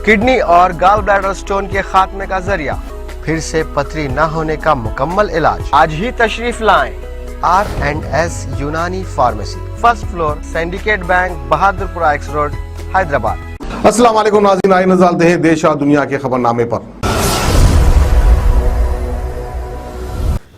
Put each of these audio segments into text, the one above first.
Kidney और gall bladder stone के खात्मे का जरिया, फिर से पथरी न होने का मुकम्मल इलाज। आज ही तशरीफ लाएं R&S यूनानी pharmacy, first floor, syndicate bank, Bahadurpura x road, Hyderabad. अस्सलाम वालेकुम नाज़रीन, आइए नज़र डालते हैं देश और दुनिया के खबरनामे पर।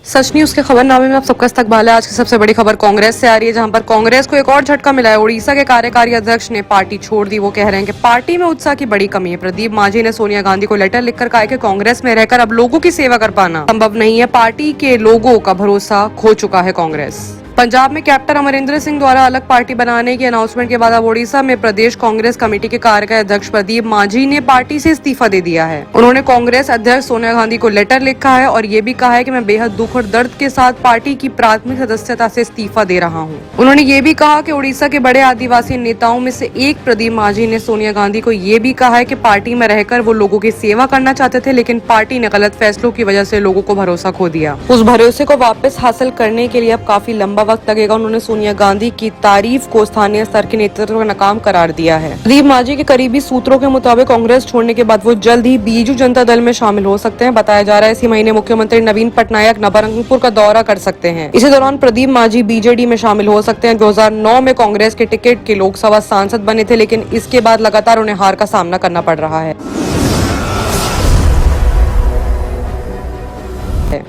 सच न्यूज के खबरनामे में आप सबका इस्तकबाल है। आज की सबसे बड़ी खबर कांग्रेस से आ रही है, जहां पर कांग्रेस को एक और झटका मिला है। उड़ीसा के कार्यकारी अध्यक्ष ने पार्टी छोड़ दी। वो कह रहे हैं कि पार्टी में उत्साह की बड़ी कमी है। प्रदीप मांझी ने सोनिया गांधी को लेटर लिखकर कहा है कि कांग्रेस में रहकर अब लोगों की सेवा कर पाना संभव नहीं है। पार्टी के लोगों का भरोसा खो चुका है कांग्रेस। पंजाब में कैप्टन अमरिंदर सिंह द्वारा अलग पार्टी बनाने की अनाउंसमेंट के बाद अब ओडिशा में प्रदेश कांग्रेस कमेटी के कार्यकारी अध्यक्ष प्रदीप मांझी ने पार्टी से इस्तीफा दे दिया है। उन्होंने कांग्रेस अध्यक्ष सोनिया गांधी को लेटर लिखा है और ये भी कहा है कि मैं बेहद दुख और दर्द के साथ पार्टी की प्राथमिक सदस्यता से इस्तीफा दे रहा हूँ। उन्होंने ये भी कहा कि ओडिशा के बड़े आदिवासी नेताओं में से एक प्रदीप मांझी ने सोनिया गांधी को ये भी कहा है कि पार्टी में रहकर वो लोगों की सेवा करना चाहते थे, लेकिन पार्टी ने गलत फैसलों की वजह से लोगों को भरोसा खो दिया। उस भरोसे को वापस हासिल करने के लिए अब काफी लंबा वक्त लगेगा। उन्होंने सोनिया गांधी की तारीफ को स्थानीय स्तर के नेतृत्व का नाकाम करार दिया है। प्रदीप मांझी के करीबी सूत्रों के मुताबिक कांग्रेस छोड़ने के बाद वो जल्द ही बीजू जनता दल में शामिल हो सकते हैं। बताया जा रहा है इसी महीने मुख्यमंत्री नवीन पटनायक नबरंगपुर का दौरा कर सकते हैं। इसी दौरान प्रदीप मांझी बीजेडी में शामिल हो सकते हैं। 2009 में कांग्रेस के टिकट के लोकसभा सांसद बने थे, लेकिन इसके बाद लगातार उन्हें हार का सामना करना पड़ रहा है।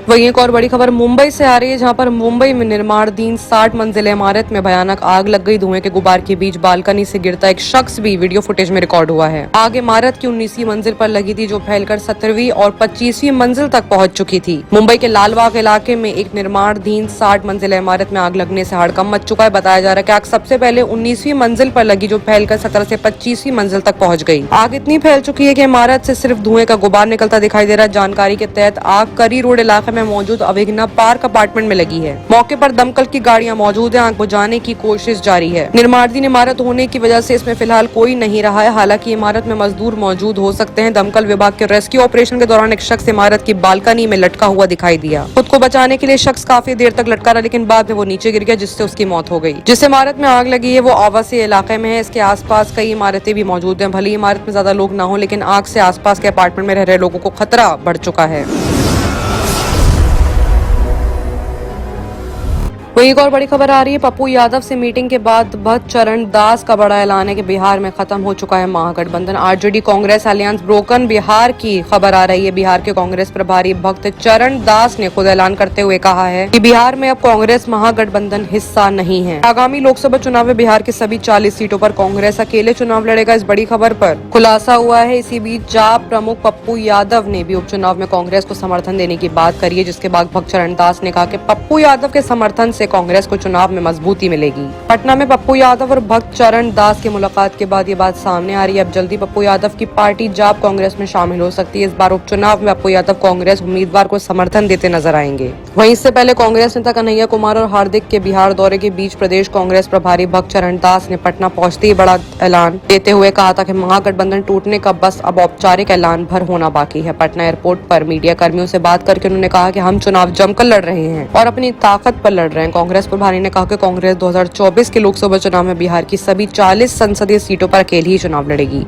वहीं एक और बड़ी खबर मुंबई से आ रही है, जहां पर मुंबई में निर्माणाधीन 60 मंजिला इमारत में भयानक आग लग गई। धुएं के गुबार के बीच बालकनी से गिरता एक शख्स भी वीडियो फुटेज में रिकॉर्ड हुआ है। आग इमारत की 19वीं मंजिल पर लगी थी, जो फैलकर 17वीं और 25वीं मंजिल तक पहुंच चुकी थी। मुंबई के लालबाग इलाके में एक निर्माणाधीन 60 मंजिला इमारत में आग लगने से हड़कंप मच चुका है। बताया जा रहा है कि आग सबसे पहले 19वीं मंजिल पर लगी, जो फैलकर 17 से 25वीं मंजिल तक पहुंच गई। आग इतनी फैल चुकी है कि इमारत से सिर्फ धुएं का गुबार निकलता दिखाई दे रहा है। जानकारी के तहत आग करी रोड इलाके में मौजूद अवेगना पार्क अपार्टमेंट में लगी है। मौके पर दमकल की गाड़ियां मौजूद है। आग बुझाने की कोशिश जारी है। निर्माणाधीन इमारत होने की वजह से इसमें फिलहाल कोई नहीं रहा है। हालांकि इमारत में मजदूर मौजूद हो सकते हैं। दमकल विभाग के रेस्क्यू ऑपरेशन के दौरान एक शख्स इमारत की बालकनी में लटका हुआ दिखाई दिया। खुद को बचाने के लिए शख्स काफी देर तक लटका रहा, लेकिन बाद में वो नीचे गिर गया, जिससे उसकी मौत हो गई। जिस इमारत में आग लगी है वो आवासीय इलाके में है। इसके आसपास कई इमारतें भी मौजूद हैं। भले इमारत में ज्यादा लोग ना हो, लेकिन आग से आसपास के अपार्टमेंट में रह रहे लोगों को खतरा बढ़ चुका है। वहीं एक और बड़ी खबर आ रही है, पप्पू यादव से मीटिंग के बाद भक्त चरण दास का बड़ा ऐलान है कि बिहार में खत्म हो चुका है महागठबंधन। आरजेडी कांग्रेस अलियंस ब्रोकन बिहार की खबर आ रही है। बिहार के कांग्रेस प्रभारी भक्त चरण दास ने खुद ऐलान करते हुए कहा है कि बिहार में अब कांग्रेस महागठबंधन हिस्सा नहीं है। आगामी लोकसभा चुनाव में बिहार की सभी 40 सीटों पर कांग्रेस अकेले चुनाव लड़ेगा। इस बड़ी खबर पर खुलासा हुआ है। इसी बीच जाप प्रमुख पप्पू यादव ने भी उपचुनाव में कांग्रेस को समर्थन देने की बात करी है, जिसके बाद भक्त चरण दास ने कहा कि पप्पू यादव के समर्थन से कांग्रेस को चुनाव में मजबूती मिलेगी। पटना में पप्पू यादव और भक्त चरण दास की मुलाकात के बाद ये बात सामने आ रही है। अब जल्दी पप्पू यादव की पार्टी जाप कांग्रेस में शामिल हो सकती है। इस बार उपचुनाव में पप्पू यादव कांग्रेस उम्मीदवार को समर्थन देते नजर आएंगे। वहीं इससे पहले कांग्रेस नेता कन्हैया कुमार और हार्दिक के बिहार दौरे के बीच प्रदेश कांग्रेस प्रभारी भक्त चरण दास ने पटना पहुंचते ही बड़ा ऐलान देते हुए कहा था कि महागठबंधन टूटने का बस अब औपचारिक ऐलान भर होना बाकी है। पटना एयरपोर्ट पर मीडिया कर्मियों से बात करके उन्होंने कहा कि हम चुनाव जमकर लड़ रहे हैं और अपनी ताकत पर लड़ रहे हैं। कांग्रेस प्रभारी ने कहा कि कांग्रेस 2024 के लोकसभा चुनाव में बिहार की सभी 40 संसदीय सीटों पर अकेली ही चुनाव लड़ेगी।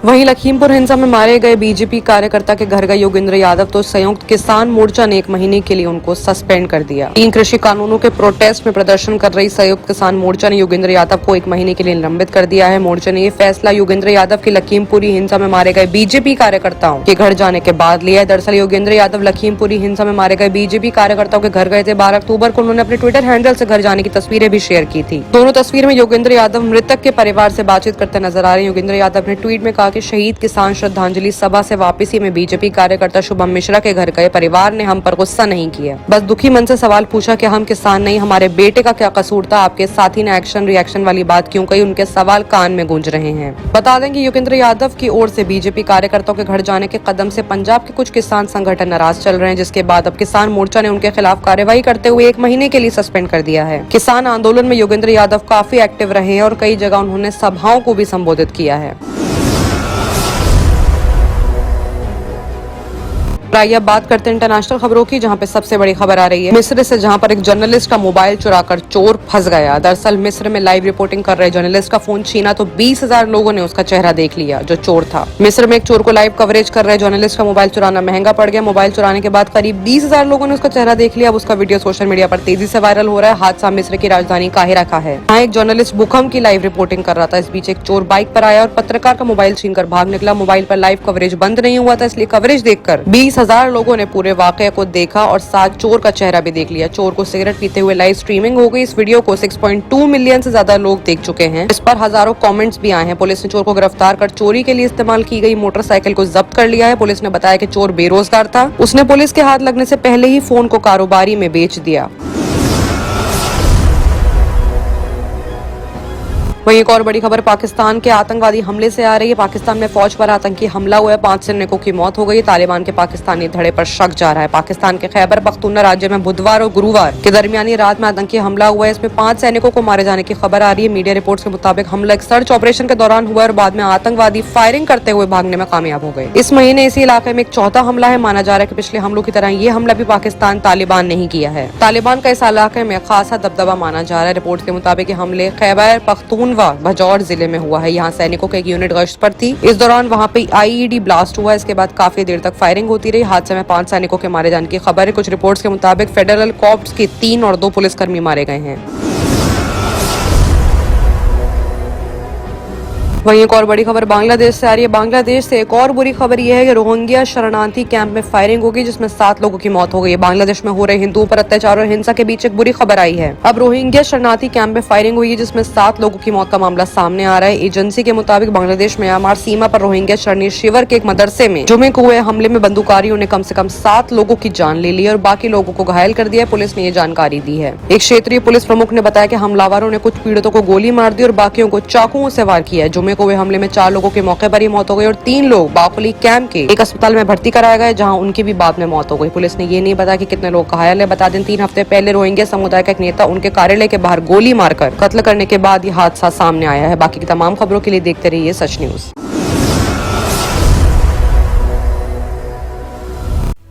वहीं लखीमपुर हिंसा में मारे गए बीजेपी कार्यकर्ता के घर गए योगेंद्र यादव तो संयुक्त किसान मोर्चा ने 1 महीने के लिए उनको सस्पेंड कर दिया। 3 कृषि कानूनों के प्रोटेस्ट में प्रदर्शन कर रही संयुक्त किसान मोर्चा ने योगेंद्र यादव को 1 महीने के लिए निलंबित कर दिया है। मोर्चा ने ये फैसला योगेंद्र यादव की लखीमपुरी हिंसा में मारे गए बीजेपी कार्यकर्ताओं के घर जाने के बाद लिया है। दरअसल योगेंद्र यादव लखीमपुरी हिंसा में मारे गए बीजेपी कार्यकर्ताओं के घर गए थे। 12 अक्टूबर को उन्होंने अपने ट्विटर हैंडल से घर जाने की तस्वीरें भी शेयर की थी। दोनों तस्वीर में योगेंद्र यादव मृतक के परिवार से बातचीत करते नजर आ रहे हैं। योगेंद्र यादव ने ट्वीट में कहा कि शहीद किसान श्रद्धांजलि सभा से वापसी में बीजेपी कार्यकर्ता शुभम मिश्रा के घर गए। परिवार ने हम पर गुस्सा नहीं किया, बस दुखी मन से सवाल पूछा कि हम किसान नहीं, हमारे बेटे का क्या कसूर था, आपके साथी ने एक्शन रिएक्शन वाली बात क्यों कही। उनके सवाल कान में गूंज रहे हैं। बता दें कि योगेंद्र यादव की ओर से बीजेपी कार्यकर्ताओं के घर जाने के कदम से पंजाब के कुछ किसान संगठन नाराज चल रहे हैं, जिसके बाद अब किसान मोर्चा ने उनके खिलाफ कार्रवाई करते हुए 1 महीने के लिए सस्पेंड कर दिया है। किसान आंदोलन में योगेंद्र यादव काफी एक्टिव रहे हैं और कई जगह उन्होंने सभाओं को भी संबोधित किया है। आइए अब बात करते हैं इंटरनेशनल खबरों की, जहां पे सबसे बड़ी खबर आ रही है मिस्र से, जहां पर एक जर्नलिस्ट का मोबाइल चुराकर चोर फंस गया। दरअसल मिस्र में लाइव रिपोर्टिंग कर रहे जर्नलिस्ट का फोन छीना तो 20,000 लोगों ने उसका चेहरा देख लिया जो चोर था। मिस्र में एक चोर को लाइव कवरेज कर रहे जर्नलिस्ट का मोबाइल चुराना महंगा पड़ गया। मोबाइल चुराने के बाद करीब 20,000 लोगों ने उसका चेहरा देख लिया। अब उसका वीडियो सोशल मीडिया पर तेजी से वायरल हो रहा है। हादसा मिस्र की राजधानी काहिरा का है। यहाँ एक जर्नलिस्ट भूकंप की लाइव रिपोर्टिंग कर रहा था। इस बीच एक चोर बाइक पर आया और पत्रकार का मोबाइल छीनकर भाग निकला। मोबाइल पर लाइव कवरेज बंद नहीं हुआ था, इसलिए कवरेज देखकर 20,000 लोगों ने पूरे वाकये को देखा और साथ चोर का चेहरा भी देख लिया। चोर को सिगरेट पीते हुए लाइव स्ट्रीमिंग हो गई। इस वीडियो को 6.2 मिलियन से ज्यादा लोग देख चुके हैं। इस पर हजारों कमेंट्स भी आए हैं। पुलिस ने चोर को गिरफ्तार कर चोरी के लिए इस्तेमाल की गई मोटरसाइकिल को जब्त कर लिया है। पुलिस ने बताया कि चोर बेरोजगार था। उसने पुलिस के हाथ लगने से पहले ही फोन को कारोबारी में बेच दिया। वहीं एक और बड़ी खबर पाकिस्तान के आतंकवादी हमले से आ रही है। पाकिस्तान में फौज पर आतंकी हमला हुआ है, 5 सैनिकों की मौत हो गई। तालिबान के पाकिस्तानी धड़े पर शक जा रहा है। पाकिस्तान के खैबर पख्तूनख्वा राज्य में बुधवार और गुरुवार के दरमियानी रात में आतंकी हमला हुआ है। इसमें 5 सैनिकों को मारे जाने की खबर आ रही है। मीडिया रिपोर्ट्स के मुताबिक हमला एक सर्च ऑपरेशन के दौरान हुआ और बाद में आतंकवादी फायरिंग करते हुए भागने में कामयाब हो गए। इस महीने इसी इलाके में एक चौथा हमला है। माना जा रहा है कि पिछले हमलों की तरह ये हमला भी पाकिस्तान तालिबान ने ही किया है। तालिबान का इस इलाके में खासा दबदबा माना जा रहा है। रिपोर्ट के मुताबिक हमले खैबर पख्तूनख्वा भजौर जिले में हुआ है। यहाँ सैनिकों की एक यूनिट गश्त पर थी। इस दौरान वहाँ पे आईईडी ब्लास्ट हुआ। इसके बाद काफी देर तक फायरिंग होती रही। हादसे में 5 सैनिकों के मारे जाने की खबर है। कुछ रिपोर्ट्स के मुताबिक फेडरल कॉर्प्स के 3 और 2 पुलिसकर्मी मारे गए हैं। वहीं एक और बड़ी खबर बांग्लादेश से आ रही है। बांग्लादेश से एक और बुरी खबर यह है कि रोहिंग्या शरणार्थी कैंप में फायरिंग होगी, जिसमें 7 लोगों की मौत हो गई है। बांग्लादेश में हो रहे हिंदुओं पर अत्याचार और हिंसा के बीच एक बुरी खबर आई है। अब रोहिंग्या शरणार्थी कैंप में फायरिंग हुई है, जिसमें 7 लोगों की मौत का मामला सामने आ रहा है। एजेंसी के मुताबिक बांग्लादेश म्यांमार सीमा पर रोहिंग्या शरणी शिविर के एक मदरसे में जुमे को हुए हमले में बंदूकधारियों ने कम से कम 7 लोगों की जान ले ली और बाकी लोगों को घायल कर दिया। पुलिस ने ये जानकारी दी है। एक क्षेत्रीय पुलिस प्रमुख ने बताया कि हमलावरों ने कुछ पीड़ितों को गोली मार दी और बाकियों को चाकुओं से वार किया। जुमे को हुए हमले में 4 लोगों की मौके पर ही मौत हो गई और 3 लोग बाकुली कैंप के एक अस्पताल में भर्ती कराए गए, जहां उनकी भी बाद में मौत हो गई। पुलिस ने ये नहीं बताया कि कितने लोग घायल है। बता दें 3 हफ्ते पहले रोहिंग्या समुदाय का एक नेता उनके कार्यालय के बाहर गोली मारकर कत्ल करने के बाद ये हादसा सामने आया है। बाकी की तमाम खबरों के लिए देखते रहिए सच न्यूज।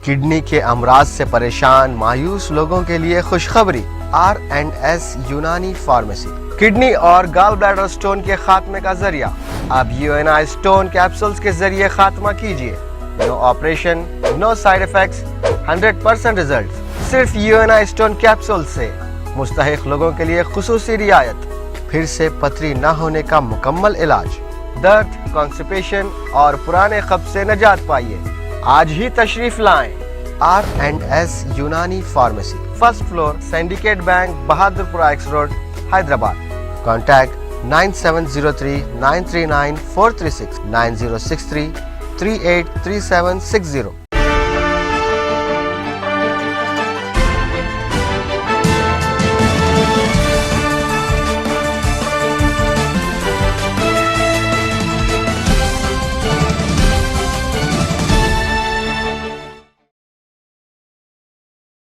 किडनी के अमराज से परेशान मायूस लोगों के लिए खुशखबरी। R&S यूनानी फार्मेसी किडनी और गॉल ब्लैडर स्टोन के खात्मे का जरिया। अब UNI स्टोन कैप्सूल्स के जरिए खात्मा कीजिए। No operation, no side effects, 100% result. सिर्फ UNI स्टोन कैप्सूल से मुस्तहिक लोगों के लिए खुसूसी रियायत। फिर से पथरी न होने का मुकम्मल इलाज। दर्द, कॉन्स्टिपेशन और पुराने कब्ज से निजात पाइए। आज ही तशरीफ लाएं। R&S यूनानी pharmacy, 1st floor, syndicate bank, Bahadurpura X road, Hyderabad. Contact 9703 939 436 9063 383760।